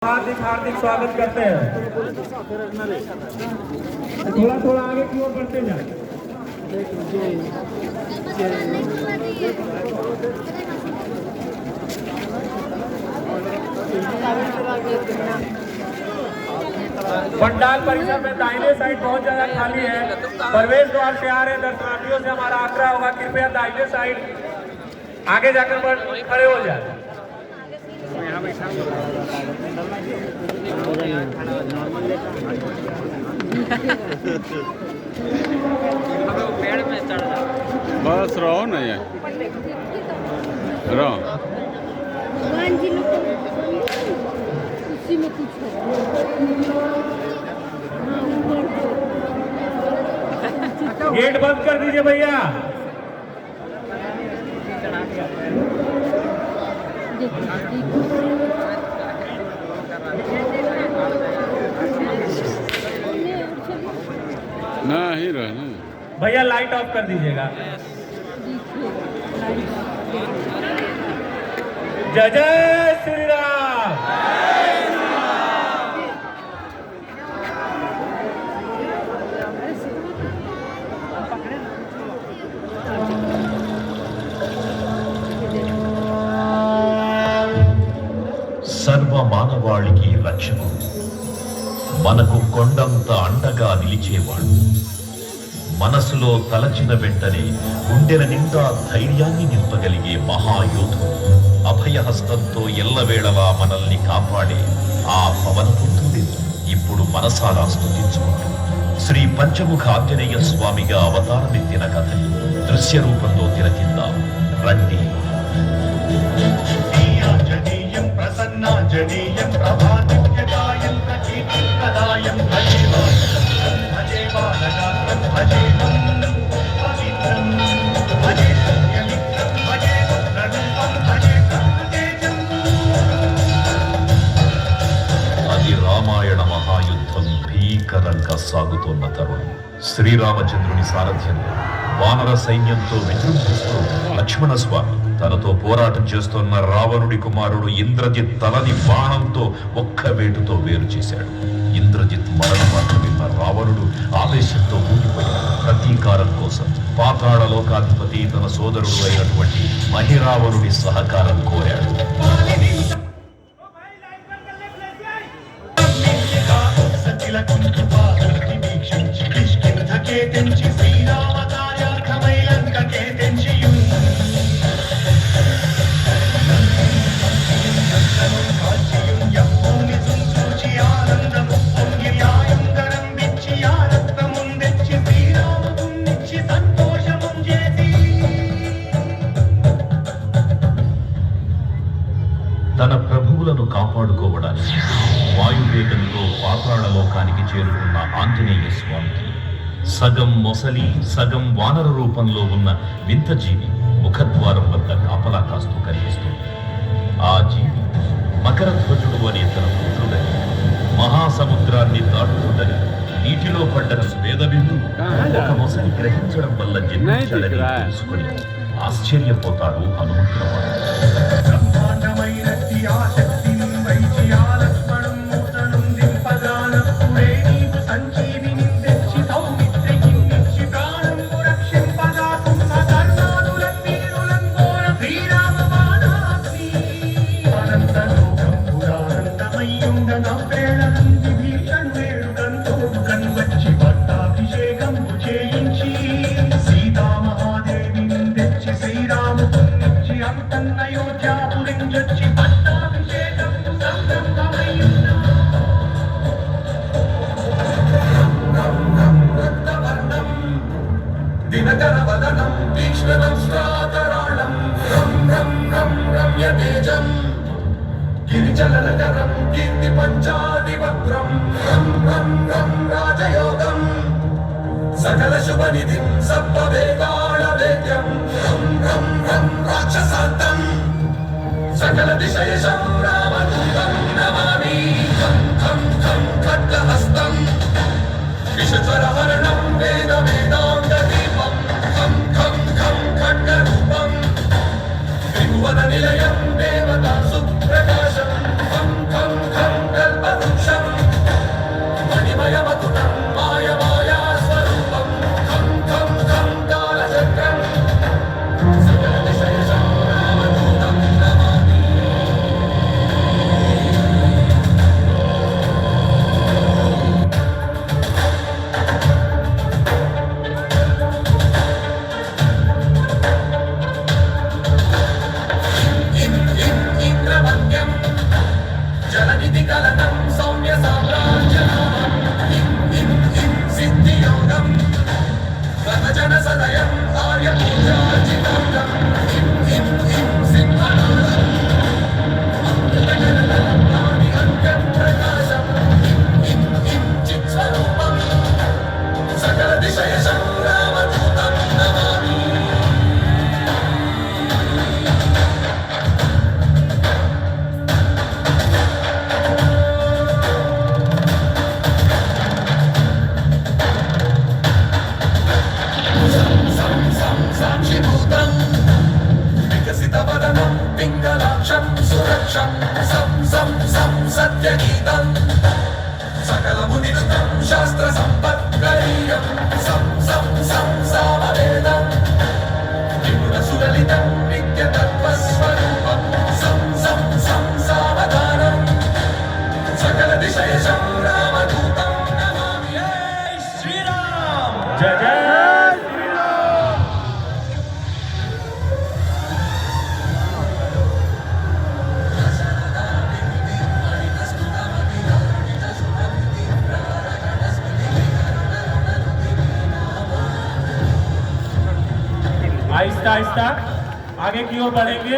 हार्दिक हार्दिक स्वागत करते हैं। थोड़ा थोड़ा आगे की ओर बढ़ते जाए। पंडाल परिसर में दाहिने साइड बहुत ज्यादा खाली है। प्रवेश द्वार से आ रहे दर्शनार्थियों से हमारा आग्रह होगा, कृपया दाहिने साइड आगे जाकर खड़े हो जाए। बस रहो ना ये रहो। उसी में कुछ गेट बंद कर दीजिए भैया। ना ही रहे भैया लाइट ऑफ कर दीजिएगा। जय जय श्री राम। సర్వ మానవాళికి రక్షకుడు, మనకు కొండంత అండగా నిలిచేవాడు, మనసులో తలచిన వెంటనే గుండెల నిండా ధైర్యాన్ని నింపగలిగే మహాయోధుడు, అభయహస్తంతో ఎల్లవేళలా మనల్ని కాపాడే ఆ పవనపుత్రుడే ఇప్పుడు మనసారా స్తుతించుకుంటూ శ్రీ పంచముఖ ఆంజనేయ స్వామిగా అవతారమెత్తిన కథని దృశ్య రూపంలో తిలకిద్దాం రండి. ప్రసన్నాంజనేయం ప్రభాదిత్యకాయం ప్రకీర్తికదాయం భజే బాలగాత్రం భజే పవిత్రం భజే సత్యమిత్రం భజే ప్రణుపం భజే కర్మతేజం. అది రామాయణ మహాయుద్ధం భీకరంగా సాగుతోన్న తరుణం. శ్రీరామచంద్రుని సారథ్యంలో వానర సైన్యంతో విజృంభిస్తూ లక్ష్మణస్వామి తనతో పోరాటం చేస్తున్న రావణుడి కుమారుడు ఇంద్రజిత్ తలని బాణంతో ఒక్క వేటుతో వేరు చేశాడు. ఇంద్రజిత్ మరణ వార్త విన్న రావణుడు ఆవేశంతో ఊగిపోయాడు. ప్రతీకారం కోసం పాతాళ లోకాధిపతి తన సోదరుడు అయినటువంటి మహిరావణుడి సహకారం కోరాడు. తన ప్రభువులను కాపాడుకోవడానికి వాయువేగంతో పాతాళ లోకానికి చేరుకున్న ఆంజనేయ స్వామికి సగం మొసలి సగం వానర రూపంలో ఉన్న వింత జీవి ముఖద్వారం వద్ద కాపలా కాస్తూ కనిపిస్తుంది. ఆ జీవి మకరధ్వజుడు అనే తన పుత్రుడని, మహాసముద్రాన్ని దాటుతుందని నీటిలో పడ్డ స్వేదబిందు ఒక మొసలి గ్రహించడం వల్ల జన్మించాడని తెలుసుకుని ఆశ్చర్యపోతాడు హనుమంతుడు. దినకరవదనం తీక్ష్ణం శ్రాతరాళం రం రం రం రమ్యతేజం గిరిజలనగరం కీర్తి పంచాదివక్రం రం రం రం రాజయోగం సకల శుభనిధిం సర్వవేదాళ వేద్యం రం రం రం రాక్షసాంతం సకల దిశయశం రామదూతం నమామి ఖం ఖం ఖం ఖడ్గహస్తం విషజ్వరహరణం వేద వేదాంగ దీపం ఖం ఖం ఖం ఖడ్గరూపం త్రిభువన నిలయం దేవతా సుప్రకాశం ఖం ఖం ఖం विधिकलनं सौम्य साम्राज्यनामं हिं सिद्धियोगं गतजन सदयम् आर्यपूजार्जिताङ्गं हिं सिंहनादम् अमृतजलधरम् अङ्गप्रकाशं हिं चित्स्वरूपं सकलदिशय संग्रामदूतं नमामि साक्षिभूतं विकसितवदनं पिङ्गलाक्षं सुरक्षं सं सत्यगीतं सकलमुनिनुतं शास्त्रसम्पत्करीयं सं सामवेदं विपुलसुललितं नित्यतत्त्वस्वरूपं सं सावधानं सकलदिशयशं रामदूतं नमामि जय श्रीराम जय जय आहिस्ता आहिस्ता आगे की ओर बढ़ेंगे।